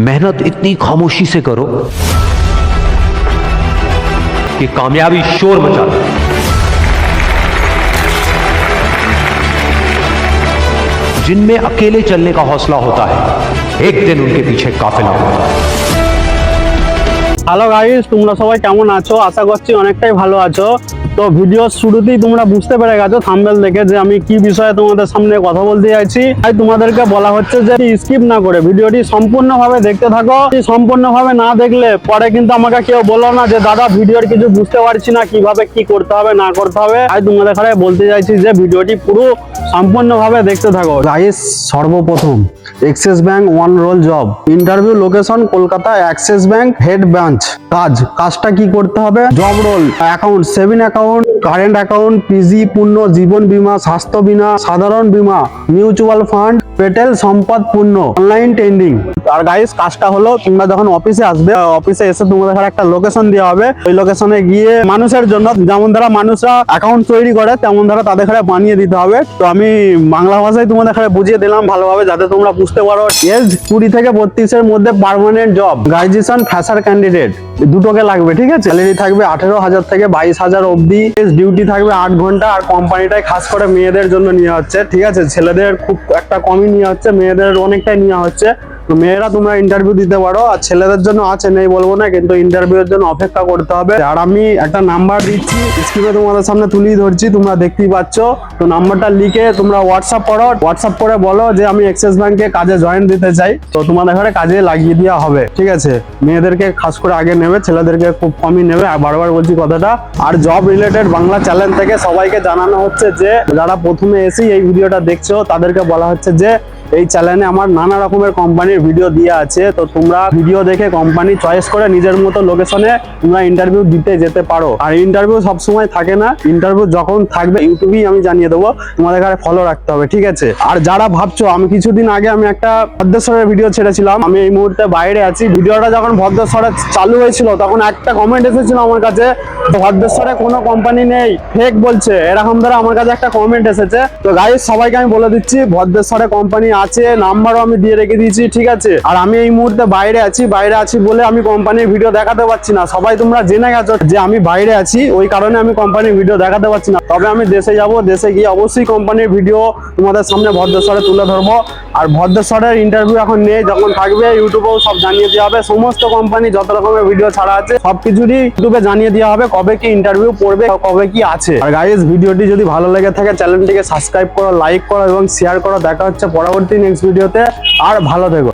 मेहनत इतनी खामोशी से करो कि कामयाबी शोर मचा दे। जिनमें अकेले चलने का हौसला होता है, एक दिन उनके पीछे काफिला होता है। হ্যালো গাইস, তোমরা সবাই কেমন আছো? আশা করছি অনেকটাই ভালো আছো। তো ভিডিও শুরুতেই তোমরা বুঝতে পেরে গেছো থাম্বনেল দেখে যে আমি কি বিষয়ে তোমাদের সামনে কথা বলতে চাইছি। তাই তোমাদেরকে বলা হচ্ছে যে স্কিপ না করে ভিডিওটি সম্পূর্ণভাবে দেখতে থাকো। সম্পূর্ণভাবে না দেখলে পরে কিন্তু আমাকে কেউ বলো না যে দাদা ভিডিওর কিছু বুঝতে পারছি না, কিভাবে কি করতে হবে না করতে হবে। তাই তোমাদের এখানে বলতে চাইছি যে ভিডিওটি পুরো সম্পূর্ণভাবে দেখতে থাকো। গাইস, সর্বপ্রথম Axis bank one role job interview, location Kolkata, Axis bank head branch. কাজটা কি করতে হবে? Job role account, saving account, current account, PG, পূর্ণ জীবন বীমা, স্বাস্থ্য বীমা, সাধারণ বীমা, মিউচুয়াল ফান্ড, পেটেল সম্পদ পূর্ণ, অনলাইন ট্রেডিং। আর গাইস, কাজটা হলো তোমরা যখন অফিসে আসবে, অফিসে এসে তোমাদের একটা লোকেশন দেওয়া হবে। ওই লোকেশনে গিয়ে মানুষের জন্য, যেমন ধরা মানুষরা অ্যাকাউন্ট তৈরি করে তেমন ধরা তাদের বানিয়ে দিতে হবে। তো আমি বাংলা ভাষায় তোমাদের বুঝিয়ে দিলাম ভালোভাবে যাতে তোমরা বুঝতে পারো। এজ 20 থেকে 32 মধ্যে, permanent job, graduation, fresher candidate দুটোকে লাগবে, ঠিক আছে। স্যালারি থাকবে 18,000 থেকে 22,000 অবধি। ডিউটি থাকবে 8 ঘন্টা। আর কোম্পানিটাই খাস করে মেয়েদের জন্য নেওয়া হচ্ছে, ঠিক আছে। ছেলেদের খুব একটা কমই নেওয়া হচ্ছে, মেয়েদের অনেকটাই নেওয়া হচ্ছে। তো মেয়েরা তোমরা ইন্টারভিউ দিতে পারো, আর ছেলেদের জন্য আছে, নেই বলবো না, কিন্তু ইন্টারভিউর জন্য অপেক্ষা করতে হবে। আর আমি একটা নাম্বার দিচ্ছি স্ক্রিনে, তোমাদের সামনে তুলেই ধরছি, তোমরা দেখতেই পাচ্ছ। তো নাম্বারটা লিখে তোমরা হোয়াটসঅ্যাপ করো, হোয়াটসঅ্যাপ করে বলো যে আমি অ্যাক্সিস ব্যাংকে কাজে জয়েন দিতে চাই। তো তোমাদের ঘরে কাজে লাগিয়ে দেওয়া হবে, ঠিক আছে। মেয়েদেরকে খাস করে আগে নেবে, ছেলেদেরকে খুব কমই নেবে, বারবার বলছি কথাটা। আর জব রিলেটেড বাংলা চ্যানেল থেকে সবাইকে জানানো হচ্ছে যে যারা প্রথমে এসেই এই ভিডিওটা দেখছো তাদেরকে বলা হচ্ছে যে এই চ্যানেলে আমার নানা রকমের কোম্পানির ভিডিও দিয়ে আছে। তো তোমরা ভিডিও দেখে কোম্পানি চয়েস করে নিজের মতো লোকেশনে তোমরা ইন্টারভিউ দিতে যেতে পারো। আর ইন্টারভিউ সবসময় থাকে না, ইন্টারভিউ যখন থাকবে ইউটিউবেই আমি জানিয়ে দেবো, তোমাদের কাছে ফলো রাখতে হবে, ঠিক আছে। আর যারা ভাবছো, আমি কিছুদিন আগে আমি একটা ভদ্রেশ্বরের ভিডিও ছেড়েছিলাম, আমি এই মুহূর্তে বাইরে আছি। ভিডিওটা যখন ভদ্রেশ্বরে চালু হয়েছিল তখন একটা কমেন্ট এসেছিল আমার কাছে, ভদ্রেশ্বরে কোনো কোম্পানি নেই, ফেক বলছে, এরকম ধরে আমার কাছে একটা কমেন্ট এসেছে। তো গাইস, সবাইকে আমি বলে দিচ্ছি ভদ্রেশ্বরে কোম্পানি আছে, নাম্বারও আমি দিয়ে রেখে দিয়েছি, ঠিক আছে। আর আমি এই মুহূর্তে বাইরে আছি বলে আমি কোম্পানির ভিডিও দেখাতে পারছি না। সবাই তোমরা জেনে গেছো যে আমি বাইরে আছি, ওই কারণে আমি কোম্পানির ভিডিও দেখাতে পারছি না। তবে আমি দেশে যাব, দেশে গিয়ে অবশ্যই কোম্পানির ভিডিও তোমাদের সামনে ভদ্রেশ্বরে তুলে ধরবো। আর ভদ্রেশ্বরের ইন্টারভিউ এখন নেই, যখন থাকবে ইউটিউবেও সব জানিয়ে দেওয়া হবে। সমস্ত কোম্পানি যত রকমের ভিডিও ছাড়া আছে সবকিছুরই ইউটিউবে জানিয়ে দেওয়া হবে, কবে কি ইন্টারভিউ পড়বে, কবে কি আছে। আর গাইস, ভিডিওটি যদি ভালো লেগে থাকে চ্যানেলটিকে সাবস্ক্রাইব করো, লাইক করো এবং শেয়ার করো। দেখা হচ্ছে পরবর্তী নেক্সট ভিডিওতে। আর ভালো থেকো।